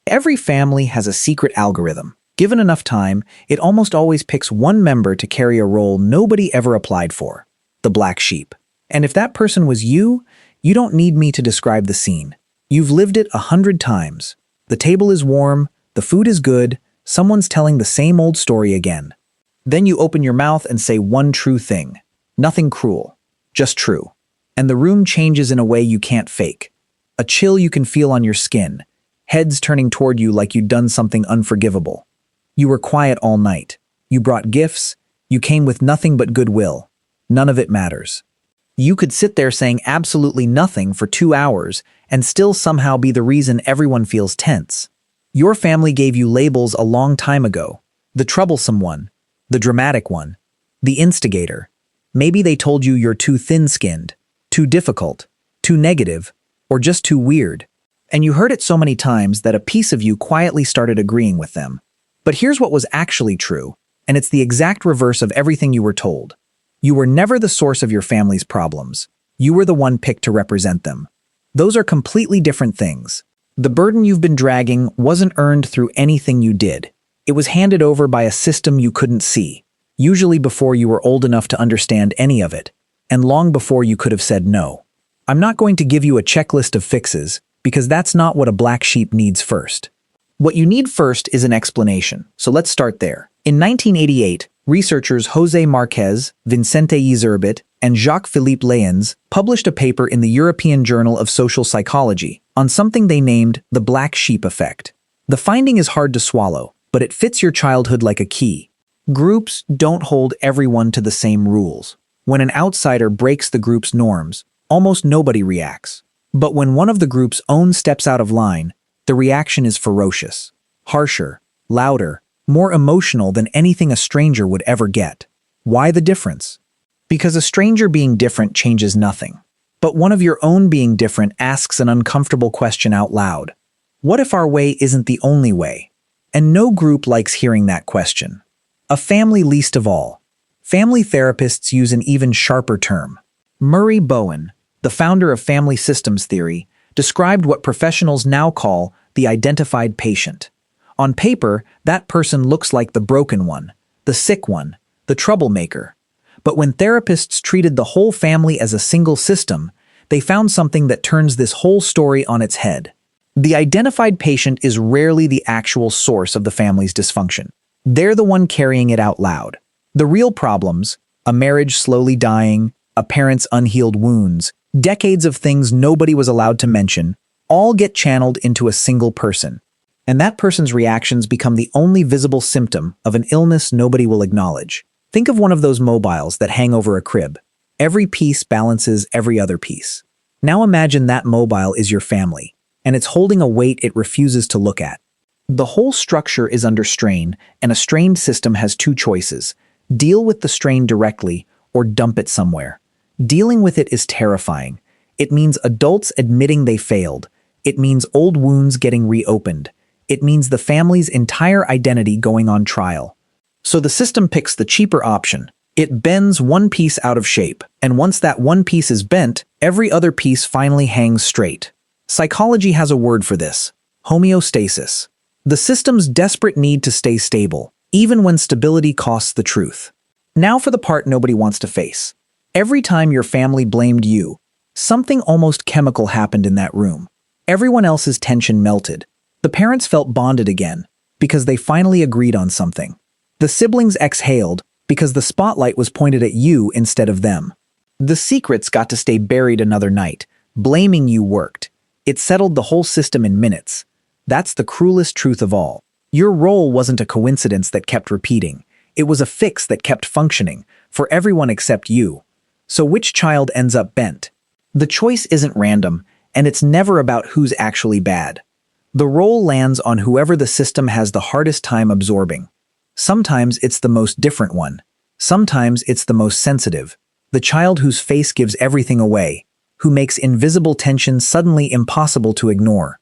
Every family has a secret algorithm. Given enough time, it almost always picks one member to carry a role nobody ever applied for, the black sheep. And if that person was you, you don't need me to describe the scene. You've lived it 100 times. The table is warm, the food is good, someone's telling the same old story again. Then you open your mouth and say one true thing. Nothing cruel, just true. And the room changes in a way you can't fake. A chill you can feel on your skin, heads turning toward you like you'd done something unforgivable. You were quiet all night. You brought gifts. You came with nothing but goodwill. None of it matters. You could sit there saying absolutely nothing for 2 hours and still somehow be the reason everyone feels tense. Your family gave you labels a long time ago. The troublesome one, the dramatic one, the instigator. Maybe they told you you're too thin-skinned, too difficult, too negative, or just too weird. And you heard it so many times that a piece of you quietly started agreeing with them. But here's what was actually true, and it's the exact reverse of everything you were told. You were never the source of your family's problems. You were the one picked to represent them. Those are completely different things. The burden you've been dragging wasn't earned through anything you did. It was handed over by a system you couldn't see, usually before you were old enough to understand any of it, and long before you could have said no. I'm not going to give you a checklist of fixes, because that's not what a black sheep needs first. What you need first is an explanation, so let's start there. In 1988, researchers José Marques, Vicente Yzerbyt, and Jacques-Philippe Leyens published a paper in the European Journal of Social Psychology on something they named the black sheep effect. The finding is hard to swallow, but it fits your childhood like a key. Groups don't hold everyone to the same rules. When an outsider breaks the group's norms, almost nobody reacts. But when one of the group's own steps out of line, the reaction is ferocious, harsher, louder, more emotional than anything a stranger would ever get. Why the difference? Because a stranger being different changes nothing. But one of your own being different asks an uncomfortable question out loud. What if our way isn't the only way? And no group likes hearing that question. A family least of all. Family therapists use an even sharper term. Murray Bowen, the founder of family systems theory, described what professionals now call the identified patient. On paper, that person looks like the broken one, the sick one, the troublemaker. But when therapists treated the whole family as a single system, they found something that turns this whole story on its head. The identified patient is rarely the actual source of the family's dysfunction. They're the one carrying it out loud. The real problems, a marriage slowly dying, a parent's unhealed wounds, decades of things nobody was allowed to mention, all get channeled into a single person. And that person's reactions become the only visible symptom of an illness nobody will acknowledge. Think of one of those mobiles that hang over a crib. Every piece balances every other piece. Now imagine that mobile is your family, and it's holding a weight it refuses to look at. The whole structure is under strain, and a strained system has two choices: deal with the strain directly or dump it somewhere. Dealing with it is terrifying. It means adults admitting they failed. It means old wounds getting reopened. It means the family's entire identity going on trial. So the system picks the cheaper option. It bends one piece out of shape, and once that one piece is bent, every other piece finally hangs straight. Psychology has a word for this: homeostasis. The system's desperate need to stay stable, even when stability costs the truth. Now for the part nobody wants to face. Every time your family blamed you, something almost chemical happened in that room. Everyone else's tension melted. The parents felt bonded again, because they finally agreed on something. The siblings exhaled, because the spotlight was pointed at you instead of them. The secrets got to stay buried another night. Blaming you worked. It settled the whole system in minutes. That's the cruelest truth of all. Your role wasn't a coincidence that kept repeating. It was a fix that kept functioning, for everyone except you. So which child ends up bent? The choice isn't random, and it's never about who's actually bad. The role lands on whoever the system has the hardest time absorbing. Sometimes it's the most different one. Sometimes it's the most sensitive. The child whose face gives everything away, who makes invisible tension suddenly impossible to ignore.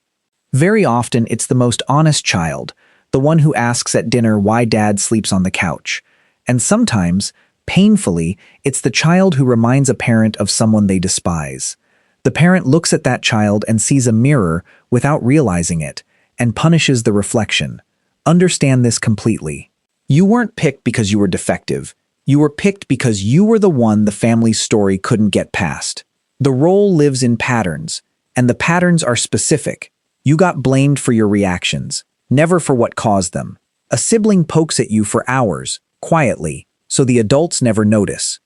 Very often it's the most honest child, the one who asks at dinner why dad sleeps on the couch. And sometimes, painfully, it's the child who reminds a parent of someone they despise. The parent looks at that child and sees a mirror without realizing it, and punishes the reflection. Understand this completely. You weren't picked because you were defective. You were picked because you were the one the family's story couldn't get past. The role lives in patterns, and the patterns are specific. You got blamed for your reactions, never for what caused them. A sibling pokes at you for hours, quietly, so the adults never notice.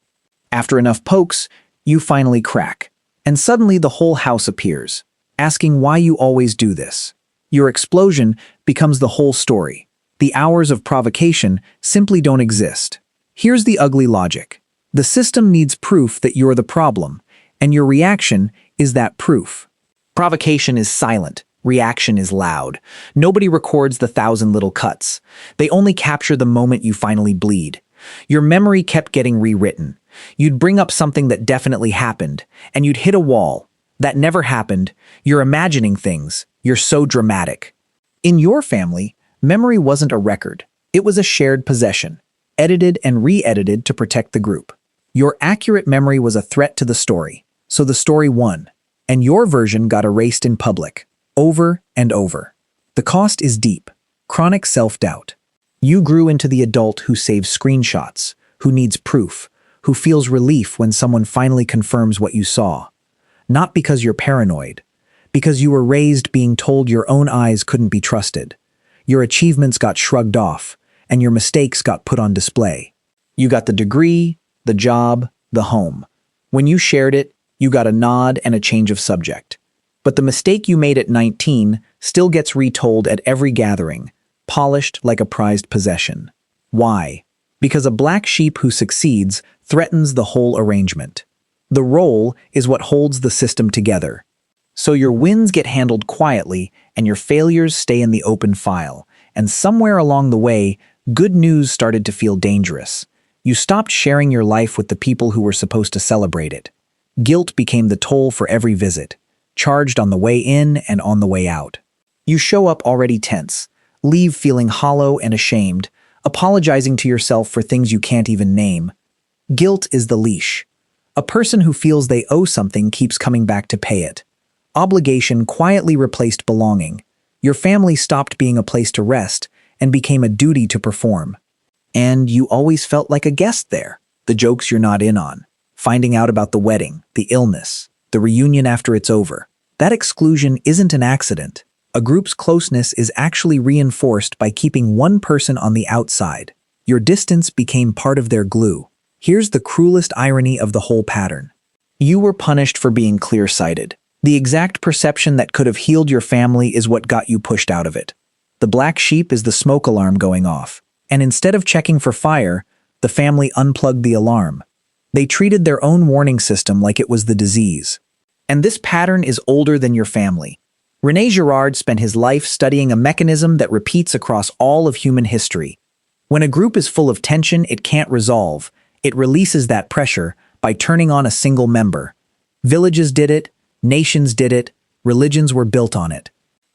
After enough pokes, you finally crack, and suddenly the whole house appears, asking why you always do this. Your explosion becomes the whole story. The hours of provocation simply don't exist. Here's the ugly logic. The system needs proof that you're the problem, and your reaction is that proof. Provocation is silent. Reaction is loud. Nobody records the 1,000 little cuts. They only capture the moment you finally bleed. Your memory kept getting rewritten. You'd bring up something that definitely happened, and you'd hit a wall. That never happened. You're imagining things. You're so dramatic. In your family, memory wasn't a record. It was a shared possession, edited and re-edited to protect the group. Your accurate memory was a threat to the story, so the story won, and your version got erased in public, over and over. The cost is deep, chronic self-doubt. You grew into the adult who saves screenshots, who needs proof, who feels relief when someone finally confirms what you saw. Not because you're paranoid, because you were raised being told your own eyes couldn't be trusted. Your achievements got shrugged off, and your mistakes got put on display. You got the degree, the job, the home. When you shared it, you got a nod and a change of subject. But the mistake you made at 19 still gets retold at every gathering, polished like a prized possession. Why? Because a black sheep who succeeds threatens the whole arrangement. The role is what holds the system together. So your wins get handled quietly and your failures stay in the open file. And somewhere along the way, good news started to feel dangerous. You stopped sharing your life with the people who were supposed to celebrate it. Guilt became the toll for every visit, charged on the way in and on the way out. You show up already tense, leave feeling hollow and ashamed, apologizing to yourself for things you can't even name. Guilt is the leash. A person who feels they owe something keeps coming back to pay it. Obligation quietly replaced belonging. Your family stopped being a place to rest and became a duty to perform. And you always felt like a guest there. The jokes you're not in on. Finding out about the wedding, the illness, the reunion after it's over. That exclusion isn't an accident. A group's closeness is actually reinforced by keeping one person on the outside. Your distance became part of their glue. Here's the cruelest irony of the whole pattern. You were punished for being clear-sighted. The exact perception that could have healed your family is what got you pushed out of it. The black sheep is the smoke alarm going off, and instead of checking for fire, the family unplugged the alarm. They treated their own warning system like it was the disease. And this pattern is older than your family. René Girard spent his life studying a mechanism that repeats across all of human history. When a group is full of tension it can't resolve, it releases that pressure by turning on a single member. Villages did it, nations did it, religions were built on it.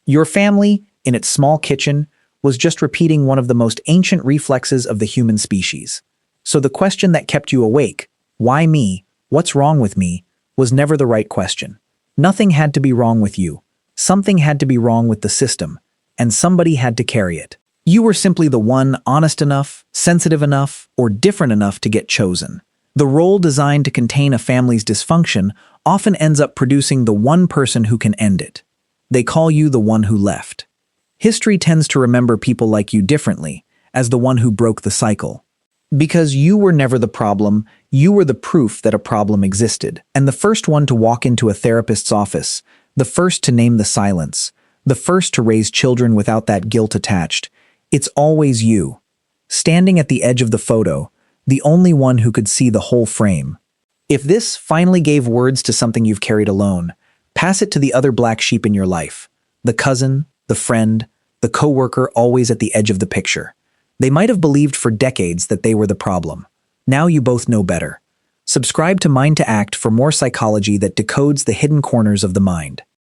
Your family, in its small kitchen, was just repeating one of the most ancient reflexes of the human species. So the question that kept you awake, why me, what's wrong with me, was never the right question. Nothing had to be wrong with you. Something had to be wrong with the system, and somebody had to carry it. You were simply the one honest enough, sensitive enough, or different enough to get chosen. The role designed to contain a family's dysfunction often ends up producing the one person who can end it. They call you the one who left. History tends to remember people like you differently, as the one who broke the cycle. Because you were never the problem, you were the proof that a problem existed, and the first one to walk into a therapist's office, the first to name the silence, the first to raise children without that guilt attached. It's always you. Standing at the edge of the photo, the only one who could see the whole frame. If this finally gave words to something you've carried alone, pass it to the other black sheep in your life. The cousin, the friend, the coworker always at the edge of the picture. They might have believed for decades that they were the problem. Now you both know better. Subscribe to MindToAct for more psychology that decodes the hidden corners of the mind.